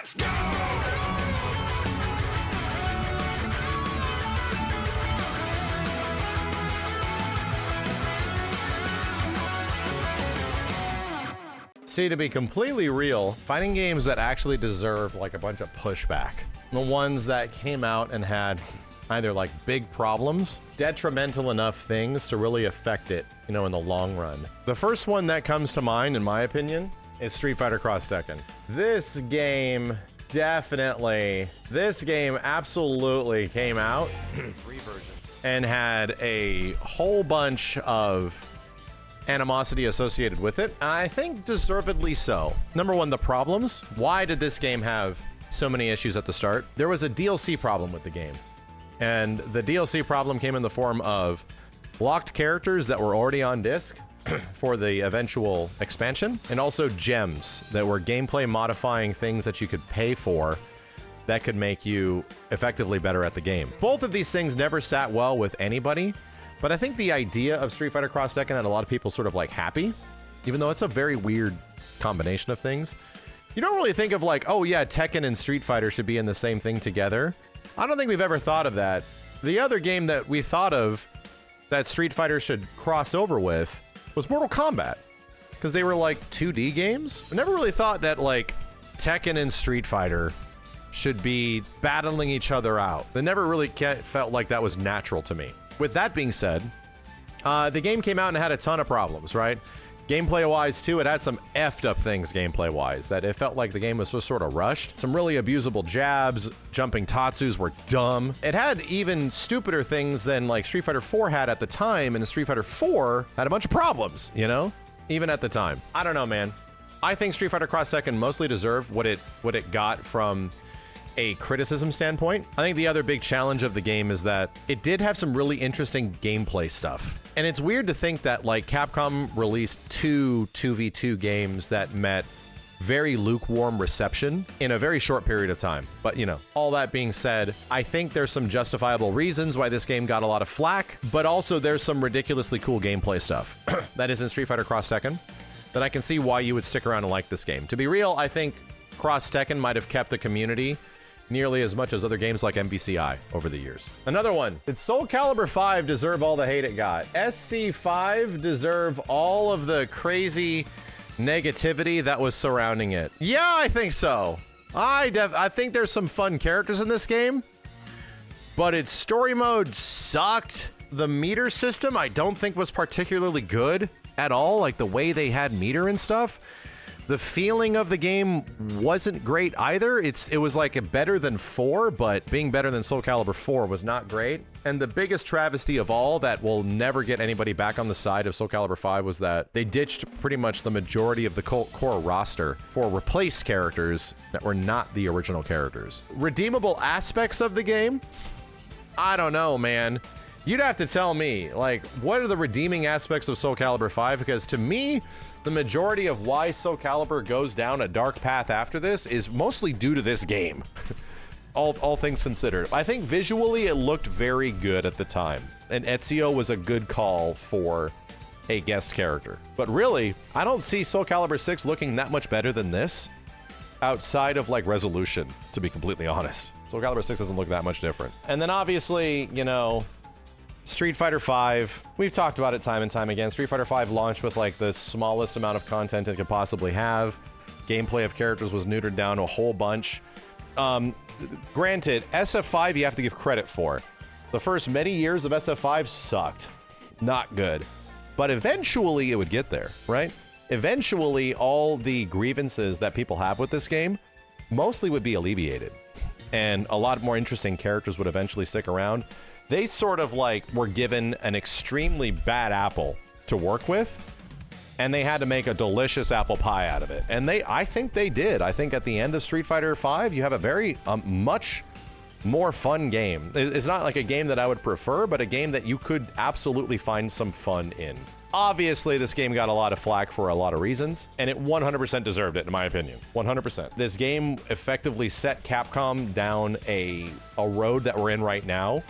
Let's go! See, to be completely real, fighting games that actually deserve like a bunch of pushback, the ones that came out and had either like big problems, detrimental enough things to really affect it, you know, in the long run. The first one that comes to mind, in my opinion, is Street Fighter X Tekken. This game absolutely came out and had a whole bunch of animosity associated with it. I think deservedly so. Number one, the problems. Why did this game have so many issues at the start? There was a DLC problem with the game. And the DLC problem came in the form of locked characters that were already on disc for the eventual expansion, and also gems that were gameplay modifying things that you could pay for that could make you effectively better at the game. Both of these things never sat well with anybody. But I think the idea of Street Fighter X Tekken had a lot of people sort of like happy, even though it's a very weird combination of things. You don't really think of like, oh yeah, Tekken and Street Fighter should be in the same thing together. I don't think we've ever thought of that. The other game that we thought of that Street Fighter should cross over with was Mortal Kombat, because they were like 2D games. I never really thought that like Tekken and Street Fighter should be battling each other out. They never really felt like that was natural to me. With that being said, the game came out and had a ton of problems, right? Gameplay-wise, too, it had some effed up things gameplay-wise, that it felt like the game was just sort of rushed. Some really abusable jabs, jumping Tatsus were dumb. It had even stupider things than like Street Fighter 4 had at the time, and Street Fighter 4 had a bunch of problems, you know? Even at the time. I don't know, man. I think Street Fighter X Tekken mostly deserved what it got from a criticism standpoint. I think the other big challenge of the game is that it did have some really interesting gameplay stuff. And it's weird to think that like Capcom released two 2v2 games that met very lukewarm reception in a very short period of time. But you know, all that being said, I think there's some justifiable reasons why this game got a lot of flack, but also there's some ridiculously cool gameplay stuff that is in Street Fighter X Tekken that I can see why you would stick around and like this game. To be real, I think Cross Tekken might have kept the community nearly as much as other games like MVCI over the years. Another one. Did Soulcalibur V deserve all the hate it got? SC5 deserve all of the crazy negativity that was surrounding it? Yeah, I think so. I think there's some fun characters in this game, but its story mode sucked. The meter system I don't think was particularly good at all, like the way they had meter and stuff. The feeling of the game wasn't great either. It was like a better than 4, but being better than Soulcalibur 4 was not great. And the biggest travesty of all that will never get anybody back on the side of Soulcalibur 5 was that they ditched pretty much the majority of the core roster for replaced characters that were not the original characters. Redeemable aspects of the game? I don't know, man. You'd have to tell me, like, what are the redeeming aspects of Soulcalibur 5? Because to me, the majority of why Soulcalibur goes down a dark path after this is mostly due to this game. all things considered. I think visually it looked very good at the time, and Ezio was a good call for a guest character. But really, I don't see Soulcalibur 6 looking that much better than this, outside of like resolution, to be completely honest. Soulcalibur 6 doesn't look that much different. And then obviously, you know, Street Fighter V, we've talked about it time and time again. Street Fighter V launched with like the smallest amount of content it could possibly have. Gameplay of characters was neutered down a whole bunch. Granted, SF5 you have to give credit for. The first many years of SF5 sucked. Not good. But eventually it would get there, right? Eventually all the grievances that people have with this game mostly would be alleviated. And a lot more interesting characters would eventually stick around. They sort of like were given an extremely bad apple to work with, and they had to make a delicious apple pie out of it. And I think they did. I think at the end of Street Fighter V, you have a very much more fun game. It's not like a game that I would prefer, but a game that you could absolutely find some fun in. Obviously, this game got a lot of flack for a lot of reasons, and it 100% deserved it, in my opinion. 100%. This game effectively set Capcom down a road that we're in right now.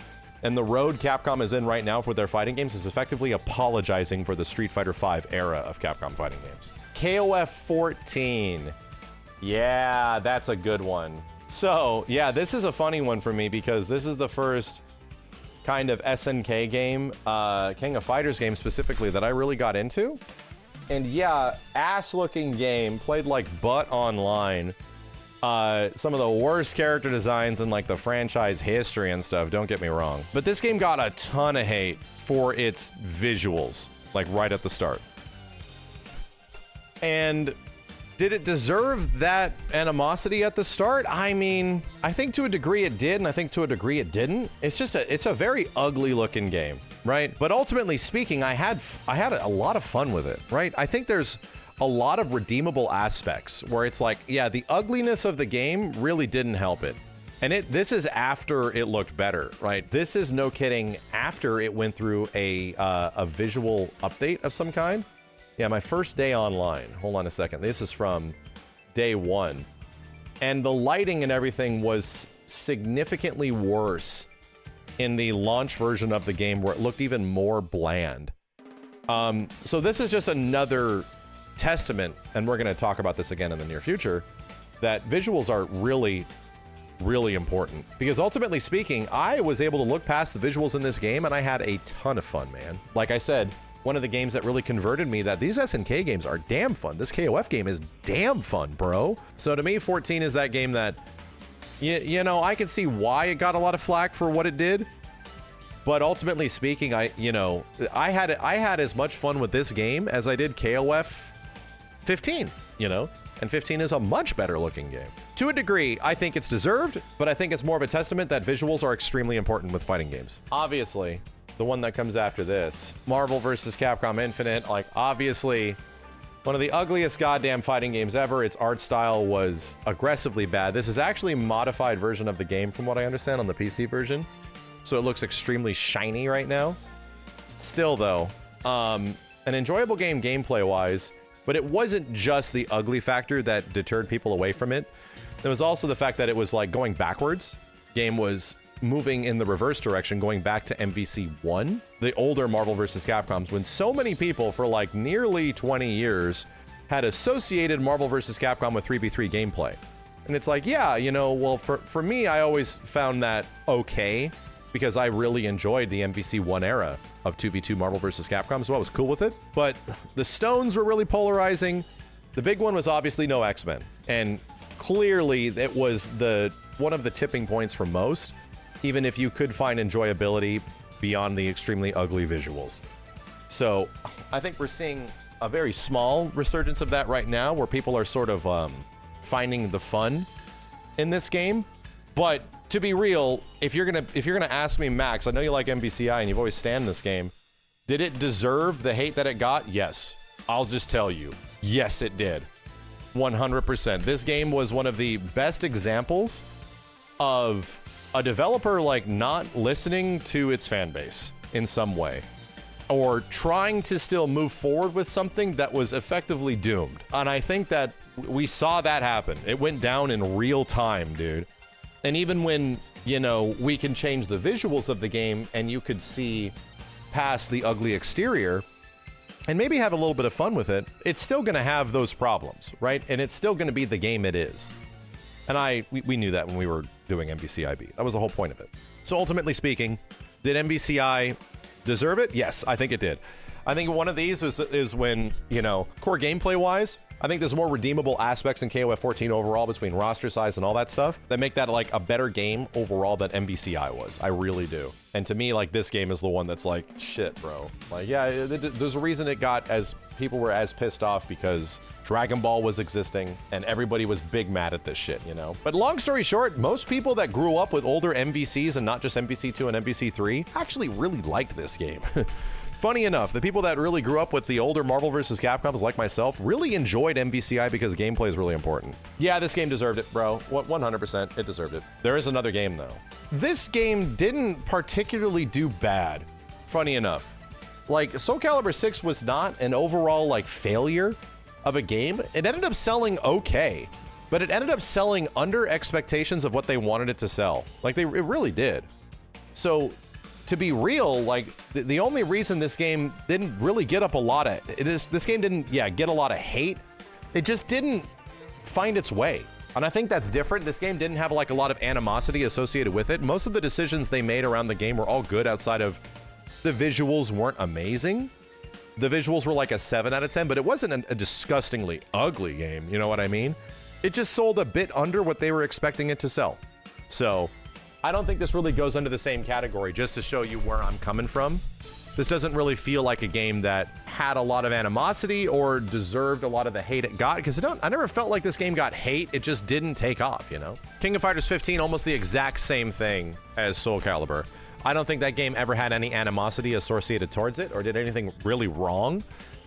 And the road Capcom is in right now for their fighting games is effectively apologizing for the Street Fighter V era of Capcom fighting games. KOF 14. Yeah, that's a good one. So, yeah, this is a funny one for me because this is the first kind of SNK game, King of Fighters game specifically, that I really got into. And yeah, ass-looking game, played like butt online. Some of the worst character designs in like the franchise history and stuff, don't get me wrong. But this game got a ton of hate for its visuals, like right at the start. And did it deserve that animosity at the start? I mean, I think to a degree it did, and I think to a degree it didn't. It's a very ugly looking game, right? But ultimately speaking, I had a lot of fun with it, right? I think there's a lot of redeemable aspects where it's like, yeah, the ugliness of the game really didn't help it. And this is after it looked better, right? This is, no kidding, after it went through a visual update of some kind. Yeah, my first day online. Hold on a second. This is from day one. And the lighting and everything was significantly worse in the launch version of the game, where it looked even more bland. So this is just another testament, and we're going to talk about this again in the near future, that visuals are really, really important. Because ultimately speaking, I was able to look past the visuals in this game, and I had a ton of fun, man. Like I said, one of the games that really converted me, that these SNK games are damn fun. This KOF game is damn fun, bro. So to me, 14 is that game that, you know, I can see why it got a lot of flack for what it did. But ultimately speaking, I had as much fun with this game as I did KOF 15, you know? And 15 is a much better looking game. To a degree, I think it's deserved, but I think it's more of a testament that visuals are extremely important with fighting games. Obviously, the one that comes after this, Marvelversus Capcom Infinite, like obviously one of the ugliest goddamn fighting games ever. Its art style was aggressively bad. This is actually a modified version of the game from what I understand on the PC version. So it looks extremely shiny right now. Still though, an enjoyable game gameplay-wise, but it wasn't just the ugly factor that deterred people away from it. There was also the fact that it was like going backwards. Game was moving in the reverse direction, going back to MVC 1, the older Marvel vs. Capcoms, when so many people for like nearly 20 years had associated Marvel vs. Capcom with 3v3 gameplay. And it's like, yeah, you know, well, for me, I always found that okay, because I really enjoyed the MVC 1 era of 2v2 Marvel vs. Capcom, so I was cool with it. But the stones were really polarizing. The big one was obviously no X-Men. And clearly it was one of the tipping points for most, even if you could find enjoyability beyond the extremely ugly visuals. So I think we're seeing a very small resurgence of that right now, where people are sort of finding the fun in this game. But to be real, if you're gonna ask me, Max, I know you like MVCI and you've always stand this game, did it deserve the hate that it got? Yes. I'll just tell you, yes, it did. 100%. This game was one of the best examples of a developer like not listening to its fan base in some way, or trying to still move forward with something that was effectively doomed. And I think that we saw that happen. It went down in real time, dude. And even when, you know, we can change the visuals of the game and you could see past the ugly exterior and maybe have a little bit of fun with it, it's still going to have those problems, right? And it's still going to be the game it is. And we knew that when we were doing MVCIB. That was the whole point of it. So ultimately speaking, did MVCI deserve it? Yes, I think it did. I think one of these is when, you know, core gameplay wise, I think there's more redeemable aspects in KOF 14 overall between roster size and all that stuff that make that like a better game overall than MVCI was. I really do. And to me, like, this game is the one that's like, shit, bro. Like, yeah, there's a reason it got as people were as pissed off, because Dragon Ball was existing and everybody was big mad at this shit, you know? But long story short, most people that grew up with older MVCs and not just MVC 2 and MVC 3 actually really liked this game. Funny enough, the people that really grew up with the older Marvel vs. Capcoms, like myself, really enjoyed MVCI because gameplay is really important. Yeah, this game deserved it, bro. 100%, it deserved it. There is another game, though. This game didn't particularly do bad, funny enough. Like, Soulcalibur 6 was not an overall, like, failure of a game. It ended up selling okay, but it ended up selling under expectations of what they wanted it to sell. Like, it really did. So, to be real, like, the only reason this game didn't really get up a lot of, this game didn't, yeah, get a lot of hate. It just didn't find its way. And I think that's different. This game didn't have like a lot of animosity associated with it. Most of the decisions they made around the game were all good outside of the visuals weren't amazing. The visuals were like a 7 out of 10, but it wasn't a disgustingly ugly game. You know what I mean? It just sold a bit under what they were expecting it to sell. So I don't think this really goes under the same category, just to show you where I'm coming from. This doesn't really feel like a game that had a lot of animosity or deserved a lot of the hate it got, because I never felt like this game got hate. It just didn't take off, you know? King of Fighters 15, almost the exact same thing as Soulcalibur. I don't think that game ever had any animosity associated towards it or did anything really wrong.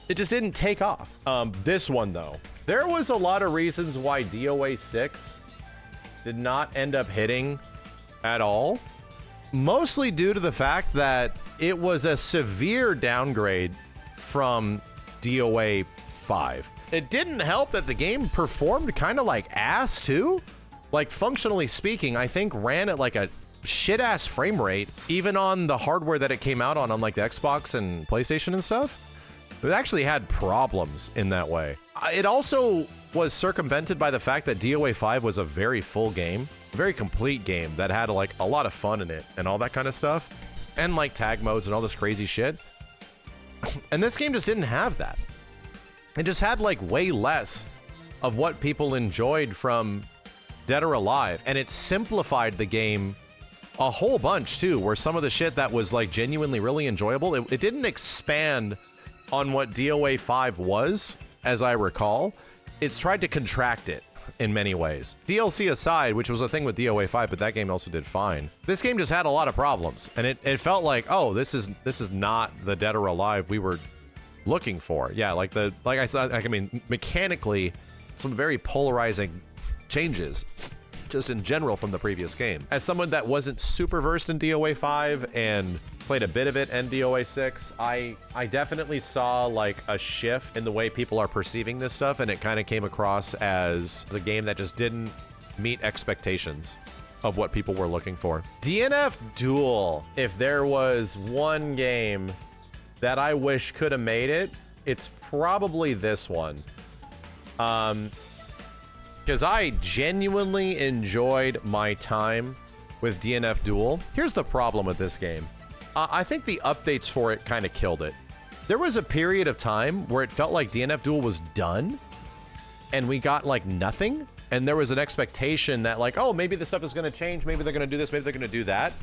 It just didn't take off. This one, though, there was a lot of reasons why DOA 6 did not end up hitting at all. Mostly due to the fact that it was a severe downgrade from DOA 5. It didn't help that the game performed kind of like ass too. Like, functionally speaking, I think ran at like a shit-ass frame rate, even on the hardware that it came out on like the Xbox and PlayStation and stuff. It actually had problems in that way. It also was circumvented by the fact that DOA 5 was a very full game, very complete game that had like a lot of fun in it and all that kind of stuff, and like tag modes and all this crazy shit. And this game just didn't have that. It just had like way less of what people enjoyed from Dead or Alive, and it simplified the game a whole bunch too, where some of the shit that was like genuinely really enjoyable, it didn't expand on what DOA 5 was, as I recall. It's tried to contract it in many ways. DLC aside, which was a thing with DOA 5, but that game also did fine. This game just had a lot of problems, and it felt like, oh, this is not the Dead or Alive we were looking for. Yeah, like I said, I mean, mechanically, some very polarizing changes just in general from the previous game. As someone that wasn't super versed in DOA 5 and played a bit of it in DOA 6, I definitely saw like a shift in the way people are perceiving this stuff, and it kind of came across as a game that just didn't meet expectations of what people were looking for. DNF Duel, if there was one game that I wish could have made it, it's probably this one. Because I genuinely enjoyed my time with DNF Duel. Here's the problem with this game. I think the updates for it kind of killed it. There was a period of time where it felt like DNF Duel was done, and we got like nothing. And there was an expectation that like, oh, maybe this stuff is going to change. Maybe they're going to do this. Maybe they're going to do that.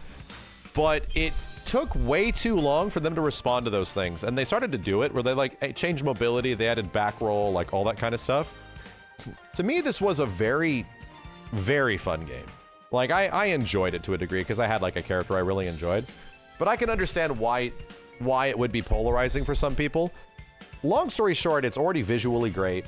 But it took way too long for them to respond to those things. And they started to do it where they like changed mobility. They added back roll, like all that kind of stuff. To me, this was a very, very fun game. Like, I enjoyed it to a degree because I had like a character I really enjoyed. But I can understand why it would be polarizing for some people. Long story short, it's already visually great.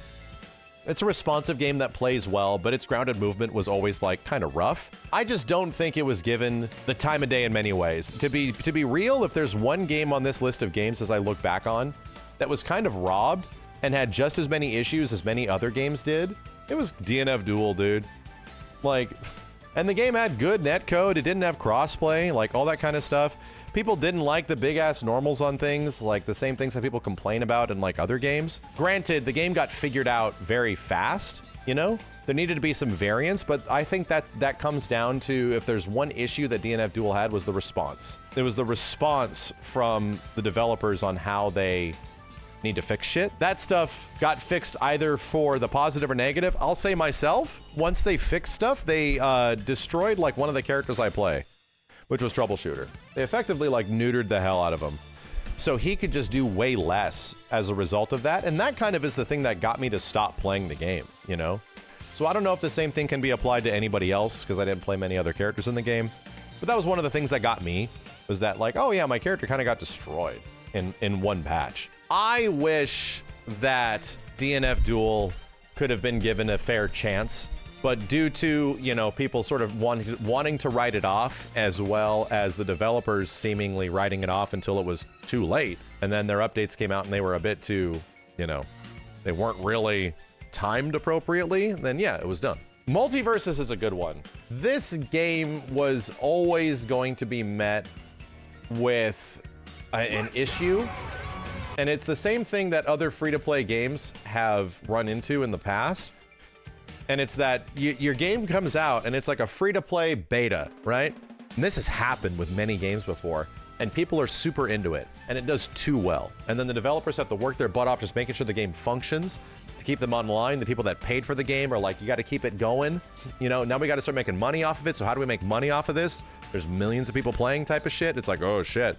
It's a responsive game that plays well, but its grounded movement was always like kind of rough. I just don't think it was given the time of day in many ways. To be real, if there's one game on this list of games as I look back on that was kind of robbed and had just as many issues as many other games did, it was DNF Duel, dude. Like, and the game had good netcode. It didn't have crossplay, like all that kind of stuff. People didn't like the big-ass normals on things, like the same things that people complain about in like other games. Granted, the game got figured out very fast, you know? There needed to be some variance, but I think that comes down to, if there's one issue that DNF Duel had, was the response. It was the response from the developers on how they need to fix shit. That stuff got fixed either for the positive or negative. I'll say myself, once they fixed stuff, they destroyed like one of the characters I play, which was Troubleshooter. They effectively like neutered the hell out of him. So he could just do way less as a result of that. And that kind of is the thing that got me to stop playing the game, you know? So I don't know if the same thing can be applied to anybody else, because I didn't play many other characters in the game. But that was one of the things that got me, was that like, oh yeah, my character kind of got destroyed in one patch. I wish that DNF Duel could have been given a fair chance, but due to, you know, people sort of wanting to write it off, as well as the developers seemingly writing it off until it was too late, and then their updates came out and they were a bit too, you know, they weren't really timed appropriately, then yeah, it was done. Multiversus is a good one. This game was always going to be met with an issue. And it's the same thing that other free-to-play games have run into in the past. And it's that your game comes out and it's like a free-to-play beta, right? And this has happened with many games before, and people are super into it, and it does too well. And then the developers have to work their butt off just making sure the game functions to keep them online. The people that paid for the game are like, you got to keep it going. You know, now we got to start making money off of it. So how do we make money off of this? There's millions of people playing type of shit. It's like, oh shit.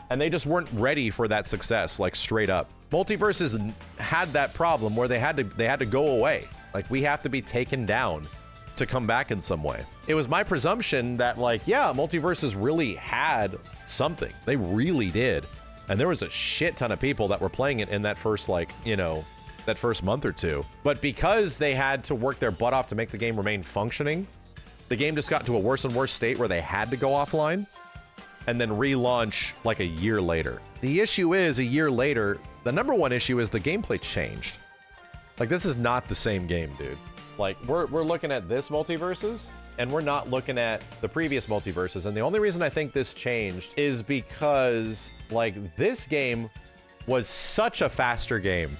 And they just weren't ready for that success, like straight up. Multiversus had that problem where they had to go away. Like, we have to be taken down to come back in some way. It was my presumption that, like, yeah, Multiversus really had something. They really did. And there was a shit ton of people that were playing it in that first, like, you know, that first month or two. But because they had to work their butt off to make the game remain functioning, the game just got to a worse and worse state where they had to go offline and then relaunch like a year later. The issue is, a year later, the number one issue is the gameplay changed. Like, this is not the same game, dude. Like, we're looking at this Multiversus, and we're not looking at the previous Multiversus. And the only reason I think this changed is because, like, this game was such a faster game.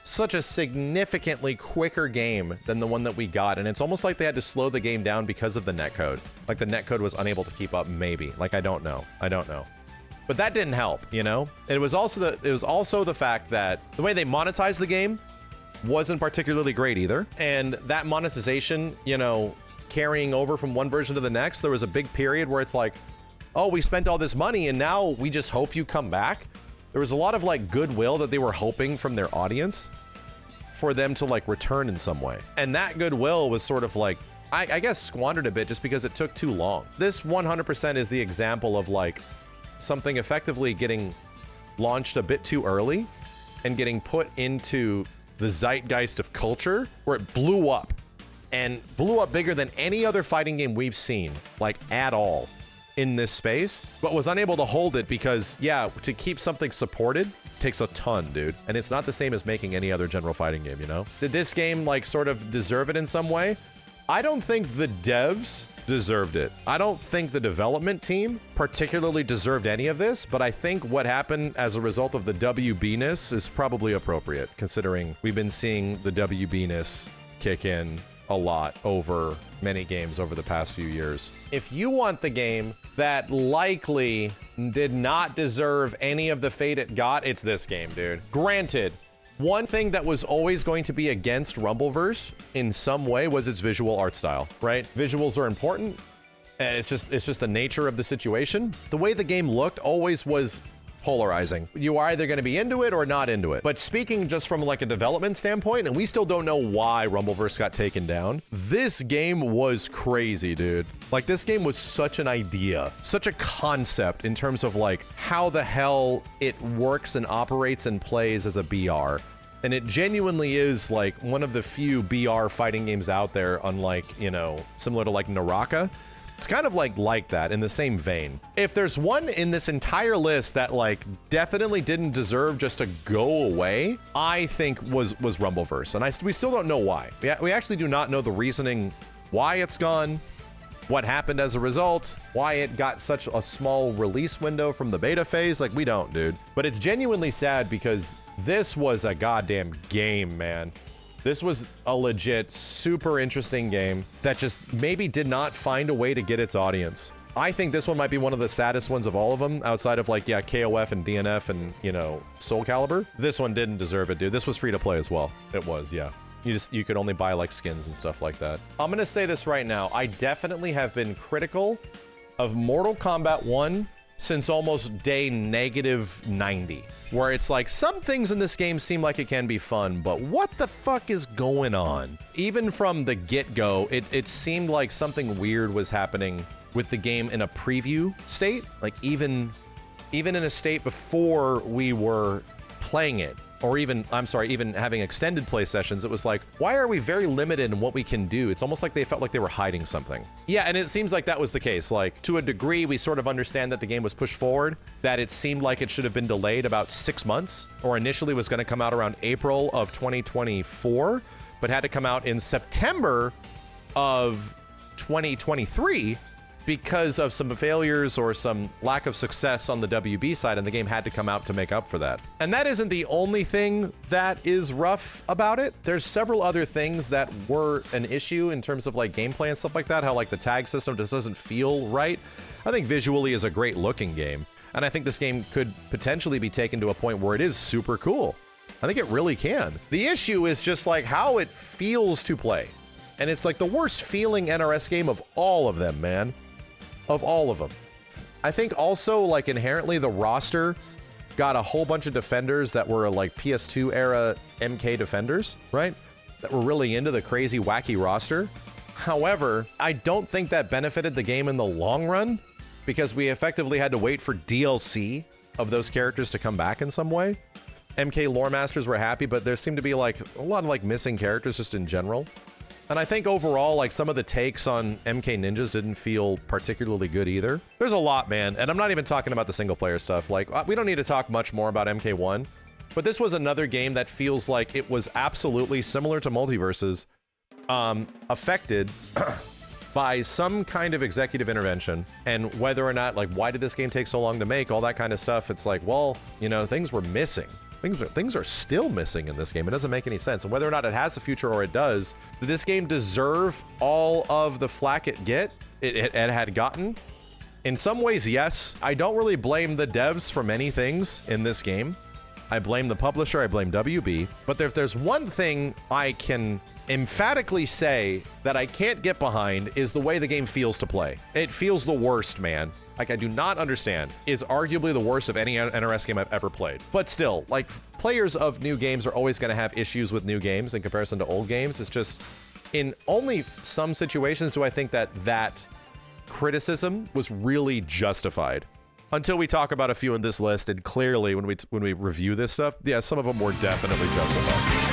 Such a significantly quicker game than the one that we got. And it's almost like they had to slow the game down because of the netcode. Like, the netcode was unable to keep up, maybe. Like, I don't know. But that didn't help, you know? It was also the fact that the way they monetized the game wasn't particularly great either. And that monetization, you know, carrying over from one version to the next, there was a big period where it's like, oh, we spent all this money and now we just hope you come back. There was a lot of like goodwill that they were hoping from their audience for them to like return in some way. And that goodwill was sort of like, I guess, squandered a bit just because it took too long. This 100% is the example of like something effectively getting launched a bit too early and getting put into the zeitgeist of culture where it blew up and blew up bigger than any other fighting game we've seen, like, at all in this space, but was unable to hold it because, yeah, to keep something supported takes a ton, dude. And it's not the same as making any other general fighting game, you know? Did this game, like, sort of deserve it in some way? I don't think the devs deserved it. I don't think the development team particularly deserved any of this, but I think what happened as a result of the WB-ness is probably appropriate, considering we've been seeing the WB-ness kick in a lot over many games over the past few years. If you want the game that likely did not deserve any of the fate it got, it's this game, dude. Granted, one thing that was always going to be against Rumbleverse in some way was its visual art style, right? Visuals are important, and it's just the nature of the situation. The way the game looked always was polarizing. You are either going to be into it or not into it. But speaking just from like a development standpoint, and we still don't know why Rumbleverse got taken down, this game was crazy, dude. Like, this game was such an idea, such a concept in terms of like how the hell it works and operates and plays as a BR. And it genuinely is like one of the few BR fighting games out there, unlike, you know, similar to like Naraka. It's kind of like that in the same vein. If there's one in this entire list that like definitely didn't deserve just to go away, I think was Rumbleverse. And we still don't know why. We actually do not know the reasoning why it's gone, what happened as a result, why it got such a small release window from the beta phase. Like, we don't, dude. But it's genuinely sad because this was a goddamn game, man. This was a legit, super interesting game that just maybe did not find a way to get its audience. I think this one might be one of the saddest ones of all of them, outside of like, yeah, KOF and DNF and, you know, Soulcalibur. This one didn't deserve it, dude. This was free to play as well. It was, yeah. You could only buy like skins and stuff like that. I'm gonna say this right now. I definitely have been critical of Mortal Kombat 1 since almost day -90, where it's like, some things in this game seem like it can be fun, but what the fuck is going on? Even from the get-go, it seemed like something weird was happening with the game in a preview state, like even in a state before we were playing it. Or even, I'm sorry, even having extended play sessions, it was like, why are we very limited in what we can do? It's almost like they felt like they were hiding something. Yeah, and it seems like that was the case. Like, to a degree, we sort of understand that the game was pushed forward, that it seemed like it should have been delayed about 6 months, or initially was going to come out around April of 2024, but had to come out in September of 2023, because of some failures or some lack of success on the WB side, and the game had to come out to make up for that. And that isn't the only thing that is rough about it. There's several other things that were an issue in terms of like gameplay and stuff like that, how like the tag system just doesn't feel right. I think visually is a great looking game, and I think this game could potentially be taken to a point where it is super cool. I think it really can. The issue is just like how it feels to play. And it's like the worst feeling NRS game of all of them, man. Of all of them. I think also like inherently the roster got a whole bunch of defenders that were like PS2 era MK defenders, right? That were really into the crazy wacky roster. However, I don't think that benefited the game in the long run because we effectively had to wait for DLC of those characters to come back in some way. MK lore masters were happy, but there seemed to be like a lot of like missing characters just in general. And I think overall, like some of the takes on MK Ninjas didn't feel particularly good either. There's a lot, man. And I'm not even talking about the single player stuff. Like we don't need to talk much more about MK1, but this was another game that feels like it was absolutely similar to Multiversus, affected by some kind of executive intervention, and whether or not, like, why did this game take so long to make, all that kind of stuff. It's like, well, you know, things were missing. Things are still missing in this game. It doesn't make any sense. And whether or not it has a future or it does, did this game deserve all of the flack it had gotten? In some ways, yes. I don't really blame the devs for many things in this game. I blame the publisher, I blame WB. But if there's one thing I can emphatically say that I can't get behind is the way the game feels to play. It feels the worst, man. Like, I do not understand. Is arguably the worst of any NRS game I've ever played. But still, like, players of new games are always going to have issues with new games in comparison to old games. It's just, in only some situations do I think that that criticism was really justified. Until we talk about a few in this list, and clearly when we review this stuff, yeah, some of them were definitely justified.